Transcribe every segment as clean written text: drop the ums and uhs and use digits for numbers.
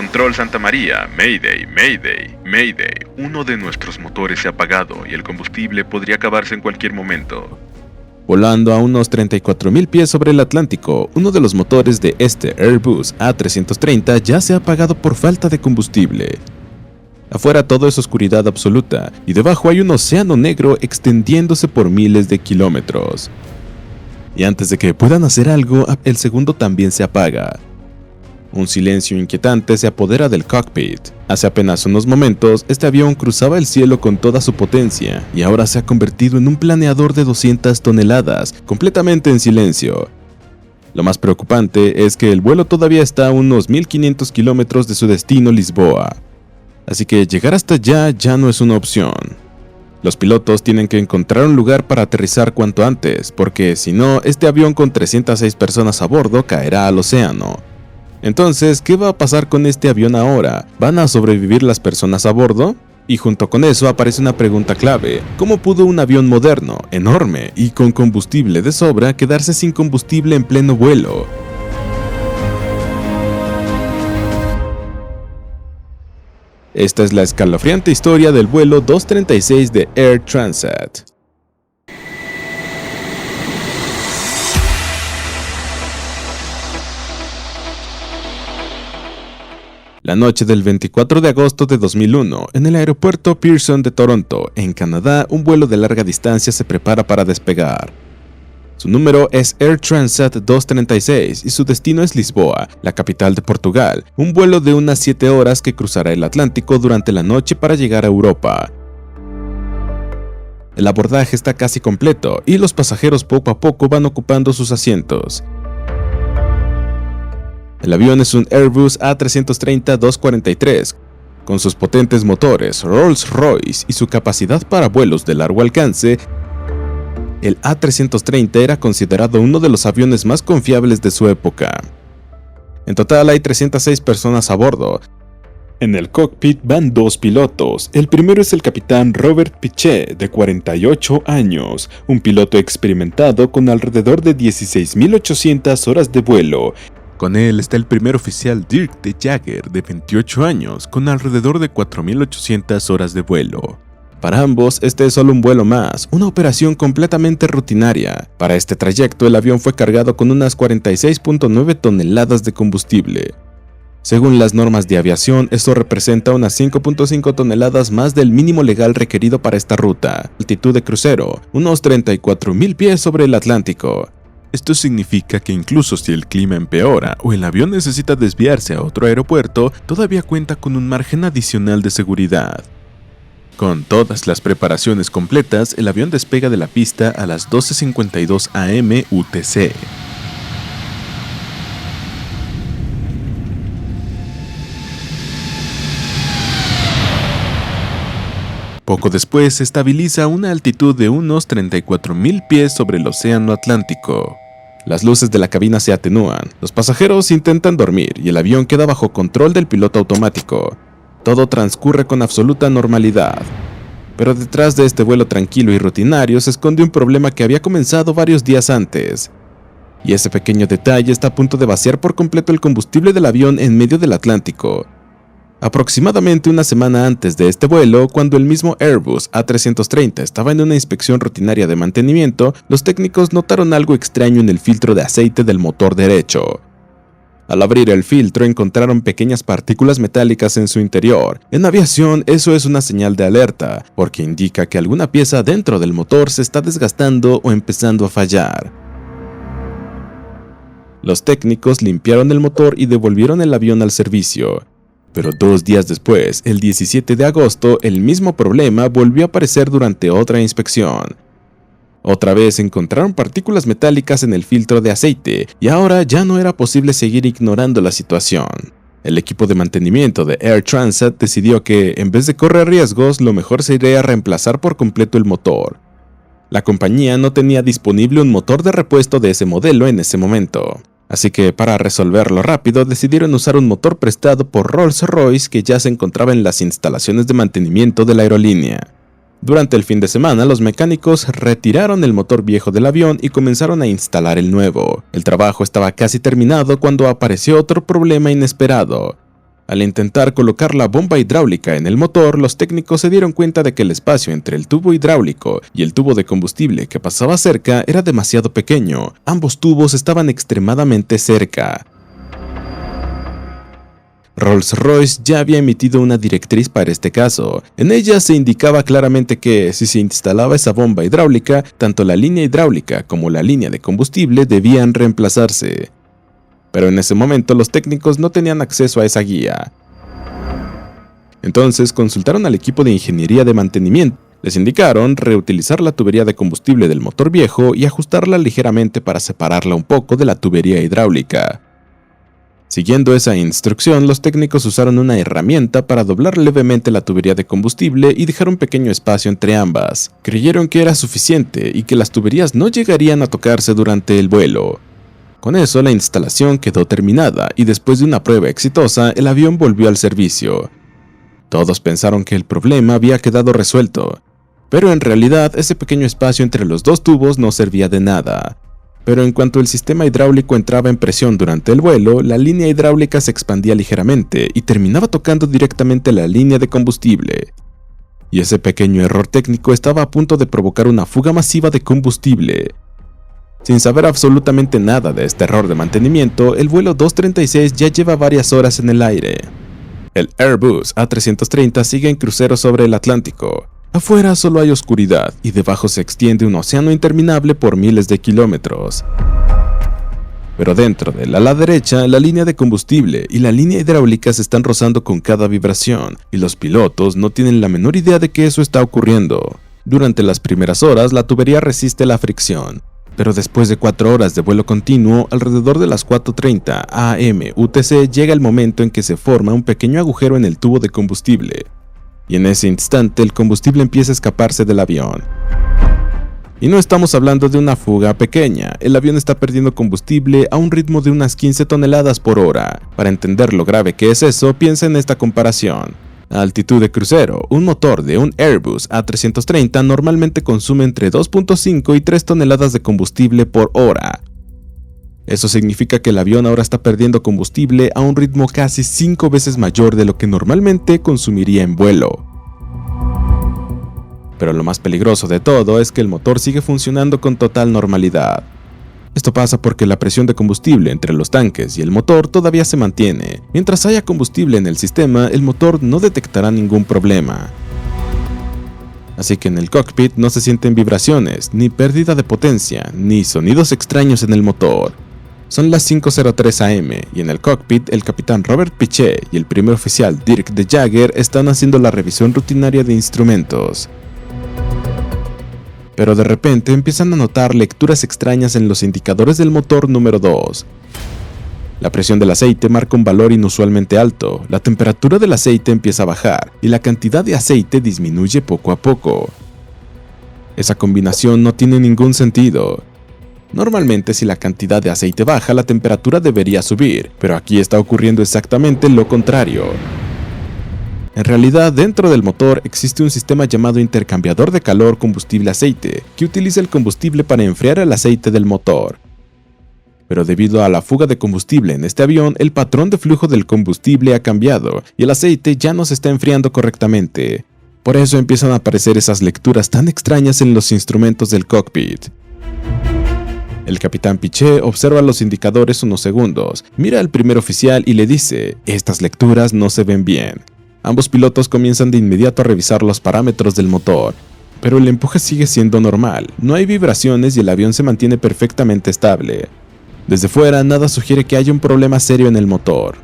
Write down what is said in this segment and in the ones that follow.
Control Santa María, Mayday, Mayday, Mayday. Uno de nuestros motores se ha apagado y el combustible podría acabarse en cualquier momento. Volando a unos 34.000 pies sobre el Atlántico, uno de los motores de este Airbus A330 ya se ha apagado por falta de combustible. Afuera todo es oscuridad absoluta y debajo hay un océano negro extendiéndose por miles de kilómetros. Y antes de que puedan hacer algo, el segundo también se apaga. Un silencio inquietante se apodera del cockpit. Hace apenas unos momentos, este avión cruzaba el cielo con toda su potencia y ahora se ha convertido en un planeador de 200 toneladas, completamente en silencio. Lo más preocupante es que el vuelo todavía está a unos 1500 kilómetros de su destino, Lisboa. Así que llegar hasta allá ya no es una opción. Los pilotos tienen que encontrar un lugar para aterrizar cuanto antes, porque si no, este avión con 306 personas a bordo caerá al océano. Entonces, ¿qué va a pasar con este avión ahora? ¿Van a sobrevivir las personas a bordo? Y junto con eso aparece una pregunta clave. ¿Cómo pudo un avión moderno, enorme y con combustible de sobra quedarse sin combustible en pleno vuelo? Esta es la escalofriante historia del vuelo 236 de Air Transat. La noche del 24 de agosto de 2001, en el aeropuerto Pearson de Toronto, en Canadá, un vuelo de larga distancia se prepara para despegar. Su número es Air Transat 236 y su destino es Lisboa, la capital de Portugal, un vuelo de unas 7 horas que cruzará el Atlántico durante la noche para llegar a Europa. El abordaje está casi completo y los pasajeros poco a poco van ocupando sus asientos. El avión es un Airbus A330-243, con sus potentes motores Rolls-Royce y su capacidad para vuelos de largo alcance. El A330 era considerado uno de los aviones más confiables de su época. En total hay 306 personas a bordo. En el cockpit van 2 pilotos. El primero es el capitán Robert Pichet, de 48 años, un piloto experimentado con alrededor de 16.800 horas de vuelo. Con él está el primer oficial Dirk de Jager, de 28 años, con alrededor de 4.800 horas de vuelo. Para ambos, este es solo un vuelo más, una operación completamente rutinaria. Para este trayecto, el avión fue cargado con unas 46.9 toneladas de combustible. Según las normas de aviación, esto representa unas 5.5 toneladas más del mínimo legal requerido para esta ruta. Altitud de crucero, unos 34.000 pies sobre el Atlántico. Esto significa que incluso si el clima empeora o el avión necesita desviarse a otro aeropuerto, todavía cuenta con un margen adicional de seguridad. Con todas las preparaciones completas, el avión despega de la pista a las 12:52 am UTC. Poco después se estabiliza a una altitud de unos 34.000 pies sobre el océano Atlántico. Las luces de la cabina se atenúan, los pasajeros intentan dormir y el avión queda bajo control del piloto automático. Todo transcurre con absoluta normalidad. Pero detrás de este vuelo tranquilo y rutinario se esconde un problema que había comenzado varios días antes. Y ese pequeño detalle está a punto de vaciar por completo el combustible del avión en medio del Atlántico. Aproximadamente una semana antes de este vuelo, cuando el mismo Airbus A330 estaba en una inspección rutinaria de mantenimiento, los técnicos notaron algo extraño en el filtro de aceite del motor derecho. Al abrir el filtro encontraron pequeñas partículas metálicas en su interior. En aviación eso es una señal de alerta, porque indica que alguna pieza dentro del motor se está desgastando o empezando a fallar. Los técnicos limpiaron el motor y devolvieron el avión al servicio. Pero 2 días después, el 17 de agosto, el mismo problema volvió a aparecer durante otra inspección. Otra vez encontraron partículas metálicas en el filtro de aceite y ahora ya no era posible seguir ignorando la situación. El equipo de mantenimiento de Air Transat decidió que, en vez de correr riesgos, lo mejor sería reemplazar por completo el motor. La compañía no tenía disponible un motor de repuesto de ese modelo en ese momento. Así que para resolverlo rápido decidieron usar un motor prestado por Rolls-Royce que ya se encontraba en las instalaciones de mantenimiento de la aerolínea. Durante el fin de semana los mecánicos retiraron el motor viejo del avión y comenzaron a instalar el nuevo. El trabajo estaba casi terminado cuando apareció otro problema inesperado. Al intentar colocar la bomba hidráulica en el motor, los técnicos se dieron cuenta de que el espacio entre el tubo hidráulico y el tubo de combustible que pasaba cerca era demasiado pequeño. Ambos tubos estaban extremadamente cerca. Rolls-Royce ya había emitido una directriz para este caso. En ella se indicaba claramente que, si se instalaba esa bomba hidráulica, tanto la línea hidráulica como la línea de combustible debían reemplazarse. Pero en ese momento los técnicos no tenían acceso a esa guía. Entonces consultaron al equipo de ingeniería de mantenimiento. Les indicaron reutilizar la tubería de combustible del motor viejo y ajustarla ligeramente para separarla un poco de la tubería hidráulica. Siguiendo esa instrucción, los técnicos usaron una herramienta para doblar levemente la tubería de combustible y dejar un pequeño espacio entre ambas. Creyeron que era suficiente y que las tuberías no llegarían a tocarse durante el vuelo. Con eso la instalación quedó terminada y después de una prueba exitosa, el avión volvió al servicio. Todos pensaron que el problema había quedado resuelto, pero en realidad ese pequeño espacio entre los dos tubos no servía de nada. Pero en cuanto el sistema hidráulico entraba en presión durante el vuelo, la línea hidráulica se expandía ligeramente y terminaba tocando directamente la línea de combustible. Y ese pequeño error técnico estaba a punto de provocar una fuga masiva de combustible. Sin saber absolutamente nada de este error de mantenimiento, el vuelo 236 ya lleva varias horas en el aire. El Airbus A330 sigue en crucero sobre el Atlántico. Afuera solo hay oscuridad y debajo se extiende un océano interminable por miles de kilómetros. Pero dentro del ala derecha, la línea de combustible y la línea hidráulica se están rozando con cada vibración, y los pilotos no tienen la menor idea de que eso está ocurriendo. Durante las primeras horas, la tubería resiste la fricción. Pero después de 4 horas de vuelo continuo, alrededor de las 4:30 am UTC, llega el momento en que se forma un pequeño agujero en el tubo de combustible. Y en ese instante el combustible empieza a escaparse del avión. Y no estamos hablando de una fuga pequeña, el avión está perdiendo combustible a un ritmo de unas 15 toneladas por hora. Para entender lo grave que es eso, piensa en esta comparación. A altitud de crucero, un motor de un Airbus A330 normalmente consume entre 2.5 y 3 toneladas de combustible por hora. Eso significa que el avión ahora está perdiendo combustible a un ritmo casi 5 veces mayor de lo que normalmente consumiría en vuelo. Pero lo más peligroso de todo es que el motor sigue funcionando con total normalidad. Esto pasa porque la presión de combustible entre los tanques y el motor todavía se mantiene. Mientras haya combustible en el sistema, el motor no detectará ningún problema. Así que en el cockpit no se sienten vibraciones, ni pérdida de potencia, ni sonidos extraños en el motor. Son las 5:03 am y en el cockpit el capitán Robert Piché y el primer oficial Dirk de Jager están haciendo la revisión rutinaria de instrumentos. Pero de repente empiezan a notar lecturas extrañas en los indicadores del motor número 2. La presión del aceite marca un valor inusualmente alto, la temperatura del aceite empieza a bajar y la cantidad de aceite disminuye poco a poco. Esa combinación no tiene ningún sentido. Normalmente si la cantidad de aceite baja, la temperatura debería subir, pero aquí está ocurriendo exactamente lo contrario. En realidad, dentro del motor existe un sistema llamado intercambiador de calor combustible-aceite, que utiliza el combustible para enfriar el aceite del motor. Pero debido a la fuga de combustible en este avión, el patrón de flujo del combustible ha cambiado y el aceite ya no se está enfriando correctamente. Por eso empiezan a aparecer esas lecturas tan extrañas en los instrumentos del cockpit. El capitán Piché observa los indicadores unos segundos, mira al primer oficial y le dice: "Estas lecturas no se ven bien". Ambos pilotos comienzan de inmediato a revisar los parámetros del motor, pero el empuje sigue siendo normal, no hay vibraciones y el avión se mantiene perfectamente estable. Desde fuera nada sugiere que haya un problema serio en el motor.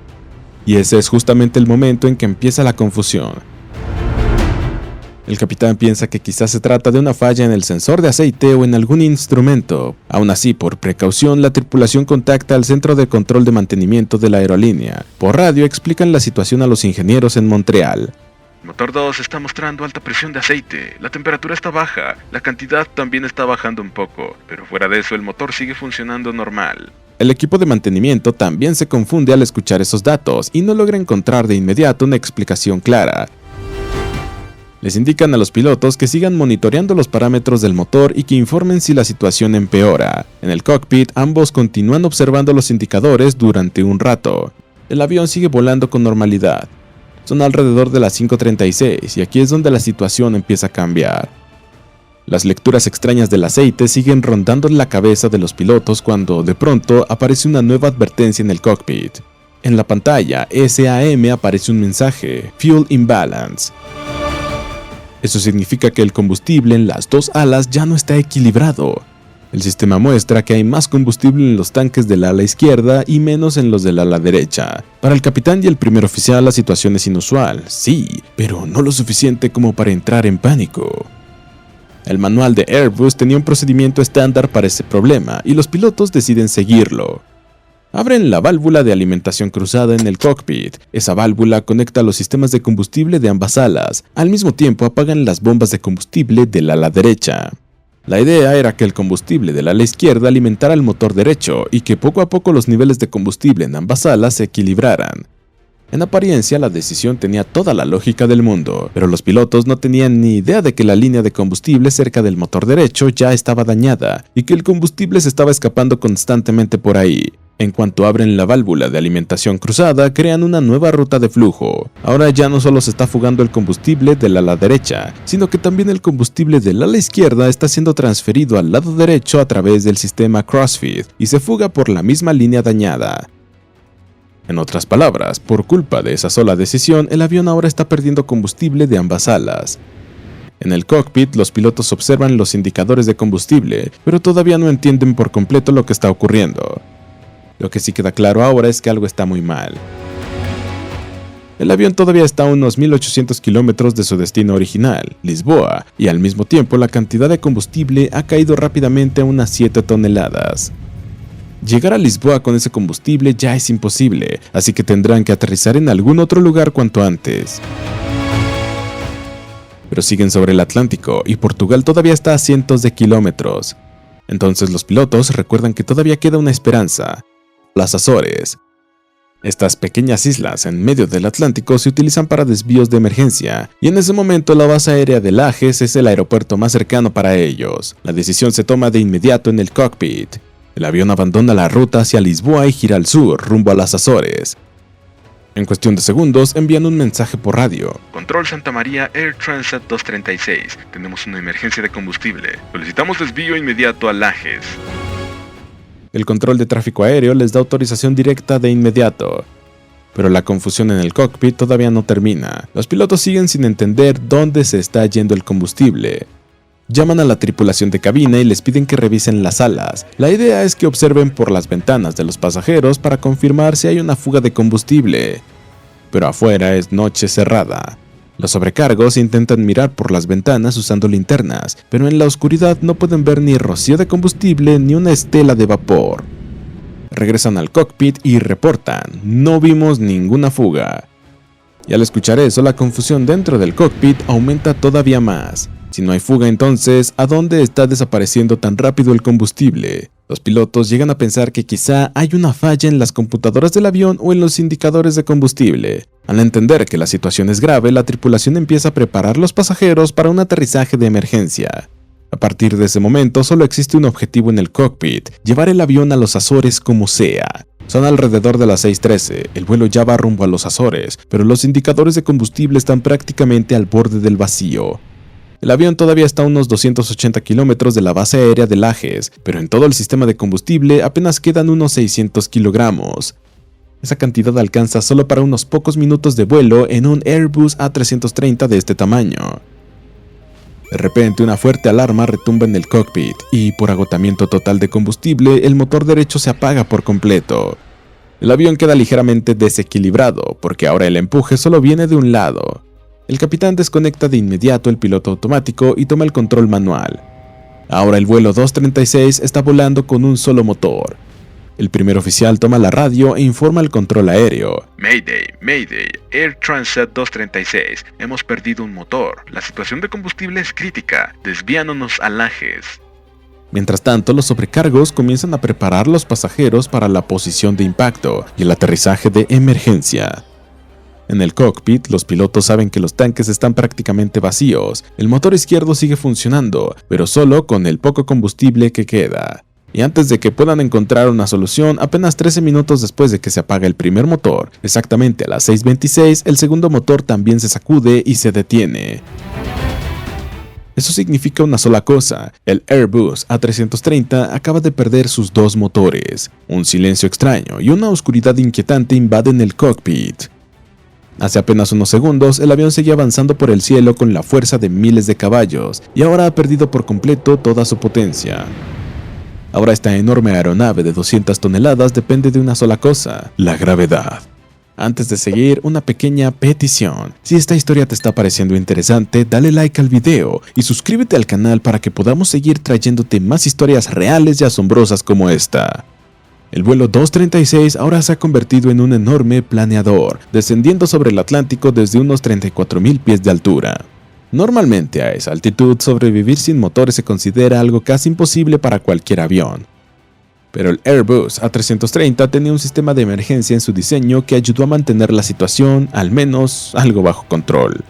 Y ese es justamente el momento en que empieza la confusión. El capitán piensa que quizás se trata de una falla en el sensor de aceite o en algún instrumento. Aún así, por precaución, la tripulación contacta al centro de control de mantenimiento de la aerolínea. Por radio explican la situación a los ingenieros en Montreal. Motor 2 está mostrando alta presión de aceite, la temperatura está baja, la cantidad también está bajando un poco, pero fuera de eso el motor sigue funcionando normal. El equipo de mantenimiento también se confunde al escuchar esos datos y no logra encontrar de inmediato una explicación clara. Les indican a los pilotos que sigan monitoreando los parámetros del motor y que informen si la situación empeora. En el cockpit, ambos continúan observando los indicadores durante un rato. El avión sigue volando con normalidad. Son alrededor de las 5:36 y aquí es donde la situación empieza a cambiar. Las lecturas extrañas del aceite siguen rondando en la cabeza de los pilotos cuando, de pronto, aparece una nueva advertencia en el cockpit. En la pantalla SAM aparece un mensaje: Fuel Imbalance. Eso significa que el combustible en las dos alas ya no está equilibrado. El sistema muestra que hay más combustible en los tanques del ala izquierda y menos en los del ala derecha. Para el capitán y el primer oficial la situación es inusual, sí, pero no lo suficiente como para entrar en pánico. El manual de Airbus tenía un procedimiento estándar para ese problema y los pilotos deciden seguirlo. Abren la válvula de alimentación cruzada en el cockpit. Esa válvula conecta los sistemas de combustible de ambas alas. Al mismo tiempo apagan las bombas de combustible del ala derecha. La idea era que el combustible del ala izquierda alimentara el motor derecho y que poco a poco los niveles de combustible en ambas alas se equilibraran. En apariencia la decisión tenía toda la lógica del mundo, pero los pilotos no tenían ni idea de que la línea de combustible cerca del motor derecho ya estaba dañada y que el combustible se estaba escapando constantemente por ahí. En cuanto abren la válvula de alimentación cruzada, crean una nueva ruta de flujo. Ahora ya no solo se está fugando el combustible del ala derecha, sino que también el combustible del ala izquierda está siendo transferido al lado derecho a través del sistema crossfeed y se fuga por la misma línea dañada. En otras palabras, por culpa de esa sola decisión, el avión ahora está perdiendo combustible de ambas alas. En el cockpit, los pilotos observan los indicadores de combustible, pero todavía no entienden por completo lo que está ocurriendo. Lo que sí queda claro ahora es que algo está muy mal. El avión todavía está a unos 1800 kilómetros de su destino original, Lisboa, y al mismo tiempo la cantidad de combustible ha caído rápidamente a unas 7 toneladas. Llegar a Lisboa con ese combustible ya es imposible, así que tendrán que aterrizar en algún otro lugar cuanto antes. Pero siguen sobre el Atlántico y Portugal todavía está a cientos de kilómetros. Entonces los pilotos recuerdan que todavía queda una esperanza: las Azores. Estas pequeñas islas en medio del Atlántico se utilizan para desvíos de emergencia, y en ese momento la base aérea de Lajes es el aeropuerto más cercano para ellos. La decisión se toma de inmediato en el cockpit. El avión abandona la ruta hacia Lisboa y gira al sur, rumbo a las Azores. En cuestión de segundos envían un mensaje por radio. Control Santa María Air Transat 236. Tenemos una emergencia de combustible. Solicitamos desvío inmediato a Lajes. El control de tráfico aéreo les da autorización directa de inmediato. Pero la confusión en el cockpit todavía no termina. Los pilotos siguen sin entender dónde se está yendo el combustible. Llaman a la tripulación de cabina y les piden que revisen las alas. La idea es que observen por las ventanas de los pasajeros para confirmar si hay una fuga de combustible. Pero afuera es noche cerrada. Los sobrecargos intentan mirar por las ventanas usando linternas, pero en la oscuridad no pueden ver ni rocío de combustible ni una estela de vapor. Regresan al cockpit y reportan: no vimos ninguna fuga. Y al escuchar eso, la confusión dentro del cockpit aumenta todavía más. Si no hay fuga, entonces, ¿a dónde está desapareciendo tan rápido el combustible? Los pilotos llegan a pensar que quizá hay una falla en las computadoras del avión o en los indicadores de combustible. Al entender que la situación es grave, la tripulación empieza a preparar los pasajeros para un aterrizaje de emergencia. A partir de ese momento, solo existe un objetivo en el cockpit: llevar el avión a los Azores como sea. Son alrededor de las 6:13, el vuelo ya va rumbo a los Azores, pero los indicadores de combustible están prácticamente al borde del vacío. El avión todavía está a unos 280 kilómetros de la base aérea de Lajes, pero en todo el sistema de combustible apenas quedan unos 600 kilogramos. Esa cantidad alcanza solo para unos pocos minutos de vuelo en un Airbus A330 de este tamaño. De repente una fuerte alarma retumba en el cockpit y, por agotamiento total de combustible, el motor derecho se apaga por completo. El avión queda ligeramente desequilibrado porque ahora el empuje solo viene de un lado. El capitán desconecta de inmediato el piloto automático y toma el control manual. Ahora el vuelo 236 está volando con un solo motor. El primer oficial toma la radio e informa al control aéreo. Mayday, Mayday, Air Transat 236. Hemos perdido un motor. La situación de combustible es crítica. Desviándonos a Lajes. Mientras tanto, los sobrecargos comienzan a preparar los pasajeros para la posición de impacto y el aterrizaje de emergencia. En el cockpit, los pilotos saben que los tanques están prácticamente vacíos. El motor izquierdo sigue funcionando, pero solo con el poco combustible que queda. Y antes de que puedan encontrar una solución, apenas 13 minutos después de que se apaga el primer motor, exactamente a las 6:26, el segundo motor también se sacude y se detiene. Eso significa una sola cosa: el Airbus A330 acaba de perder sus dos motores. Un silencio extraño y una oscuridad inquietante invaden el cockpit. Hace apenas unos segundos, el avión seguía avanzando por el cielo con la fuerza de miles de caballos, y ahora ha perdido por completo toda su potencia. Ahora esta enorme aeronave de 200 toneladas depende de una sola cosa: la gravedad. Antes de seguir, una pequeña petición. Si esta historia te está pareciendo interesante, dale like al video y suscríbete al canal para que podamos seguir trayéndote más historias reales y asombrosas como esta. El vuelo 236 ahora se ha convertido en un enorme planeador, descendiendo sobre el Atlántico desde unos 34.000 pies de altura. Normalmente a esa altitud, sobrevivir sin motores se considera algo casi imposible para cualquier avión. Pero el Airbus A330 tenía un sistema de emergencia en su diseño que ayudó a mantener la situación, al menos, algo bajo control.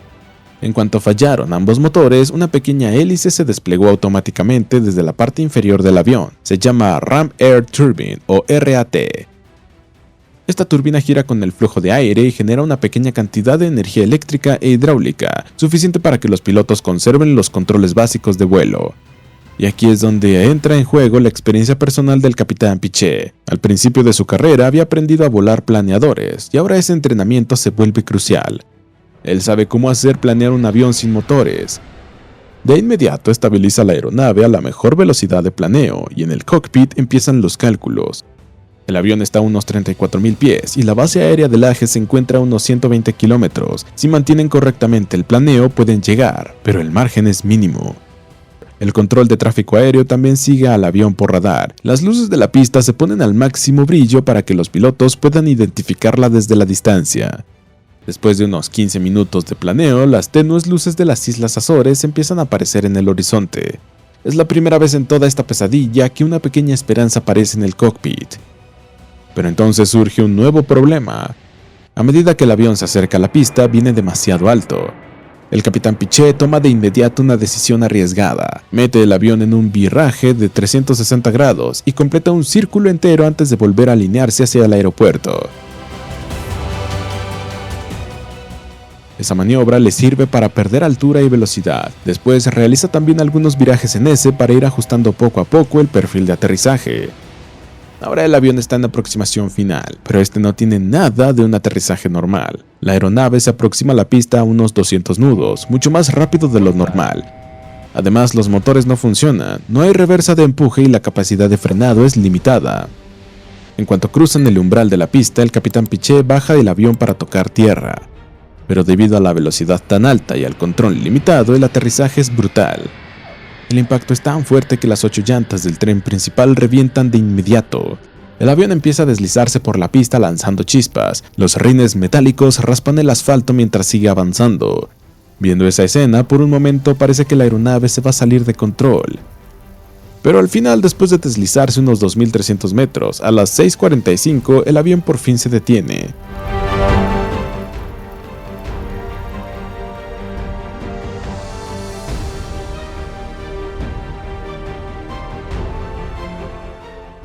En cuanto fallaron ambos motores, una pequeña hélice se desplegó automáticamente desde la parte inferior del avión. Se llama Ram Air Turbine o RAT. Esta turbina gira con el flujo de aire y genera una pequeña cantidad de energía eléctrica e hidráulica, suficiente para que los pilotos conserven los controles básicos de vuelo. Y aquí es donde entra en juego la experiencia personal del capitán Piché. Al principio de su carrera había aprendido a volar planeadores, y ahora ese entrenamiento se vuelve crucial. Él sabe cómo hacer planear un avión sin motores. De inmediato estabiliza la aeronave a la mejor velocidad de planeo, y en el cockpit empiezan los cálculos. El avión está a unos 34.000 pies y la base aérea del Laje se encuentra a unos 120 kilómetros. Si mantienen correctamente el planeo pueden llegar, pero el margen es mínimo. El control de tráfico aéreo también sigue al avión por radar. Las luces de la pista se ponen al máximo brillo para que los pilotos puedan identificarla desde la distancia. Después de unos 15 minutos de planeo, las tenues luces de las Islas Azores empiezan a aparecer en el horizonte. Es la primera vez en toda esta pesadilla que una pequeña esperanza aparece en el cockpit. Pero entonces surge un nuevo problema. A medida que el avión se acerca a la pista, viene demasiado alto. El capitán Piché toma de inmediato una decisión arriesgada. Mete el avión en un viraje de 360 grados y completa un círculo entero antes de volver a alinearse hacia el aeropuerto. Esa maniobra le sirve para perder altura y velocidad. Después realiza también algunos virajes en S para ir ajustando poco a poco el perfil de aterrizaje. Ahora el avión está en aproximación final, pero este no tiene nada de un aterrizaje normal. La aeronave se aproxima a la pista a unos 200 nudos, mucho más rápido de lo normal. Además, los motores no funcionan, no hay reversa de empuje y la capacidad de frenado es limitada. En cuanto cruzan el umbral de la pista, el capitán Piché baja del avión para tocar tierra. Pero debido a la velocidad tan alta y al control limitado, el aterrizaje es brutal. El impacto es tan fuerte que las 8 llantas del tren principal revientan de inmediato. El avión empieza a deslizarse por la pista lanzando chispas. Los rines metálicos raspan el asfalto mientras sigue avanzando. Viendo esa escena, por un momento parece que la aeronave se va a salir de control. Pero al final, después de deslizarse unos 2.300 metros, a las 6:45 el avión por fin se detiene.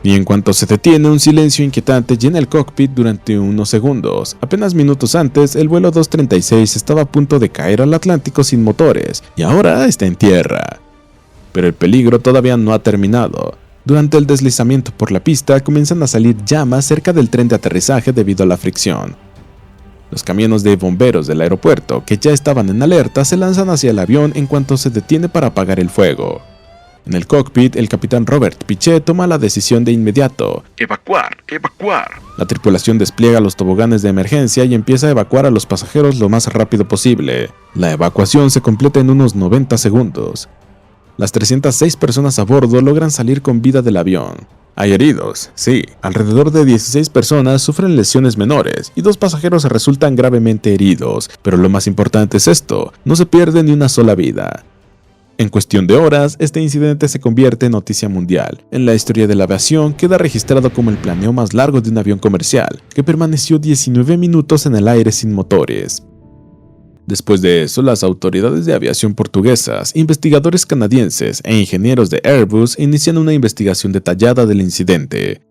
Y en cuanto se detiene, un silencio inquietante llena el cockpit durante unos segundos. Apenas minutos antes, el vuelo 236 estaba a punto de caer al Atlántico sin motores, y ahora está en tierra. Pero el peligro todavía no ha terminado. Durante el deslizamiento por la pista, comienzan a salir llamas cerca del tren de aterrizaje debido a la fricción. Los camiones de bomberos del aeropuerto, que ya estaban en alerta, se lanzan hacia el avión en cuanto se detiene para apagar el fuego. En el cockpit, el capitán Robert Piché toma la decisión de inmediato: ¡Evacuar! ¡Evacuar! La tripulación despliega los toboganes de emergencia y empieza a evacuar a los pasajeros lo más rápido posible. La evacuación se completa en unos 90 segundos. Las 306 personas a bordo logran salir con vida del avión. Hay heridos, sí, alrededor de 16 personas sufren lesiones menores y 2 pasajeros resultan gravemente heridos, pero lo más importante es esto: no se pierde ni una sola vida. En cuestión de horas, este incidente se convierte en noticia mundial. En la historia de la aviación queda registrado como el planeo más largo de un avión comercial, que permaneció 19 minutos en el aire sin motores. Después de eso, las autoridades de aviación portuguesas, investigadores canadienses e ingenieros de Airbus inician una investigación detallada del incidente.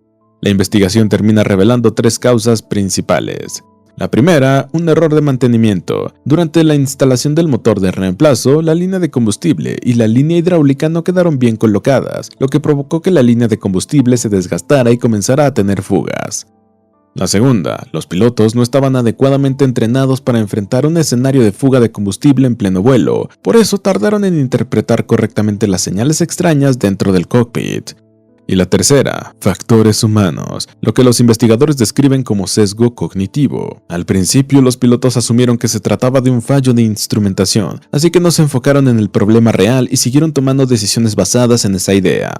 La investigación termina revelando 3 causas principales. La primera, un error de mantenimiento. Durante la instalación del motor de reemplazo, la línea de combustible y la línea hidráulica no quedaron bien colocadas, lo que provocó que la línea de combustible se desgastara y comenzara a tener fugas. La segunda, los pilotos no estaban adecuadamente entrenados para enfrentar un escenario de fuga de combustible en pleno vuelo, por eso tardaron en interpretar correctamente las señales extrañas dentro del cockpit. Y la tercera, factores humanos, lo que los investigadores describen como sesgo cognitivo. Al principio, los pilotos asumieron que se trataba de un fallo de instrumentación, así que no se enfocaron en el problema real y siguieron tomando decisiones basadas en esa idea.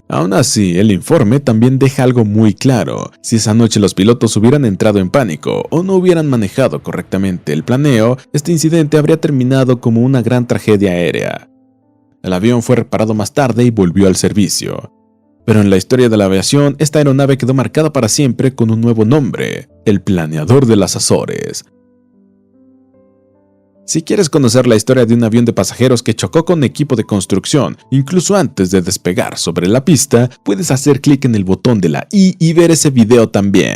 Aún así, el informe también deja algo muy claro. Si esa noche los pilotos hubieran entrado en pánico o no hubieran manejado correctamente el planeo, este incidente habría terminado como una gran tragedia aérea. El avión fue reparado más tarde y volvió al servicio. Pero en la historia de la aviación, esta aeronave quedó marcada para siempre con un nuevo nombre, el Planeador de las Azores. Si quieres conocer la historia de un avión de pasajeros que chocó con equipo de construcción, incluso antes de despegar sobre la pista, puedes hacer clic en el botón de la i y ver ese video también.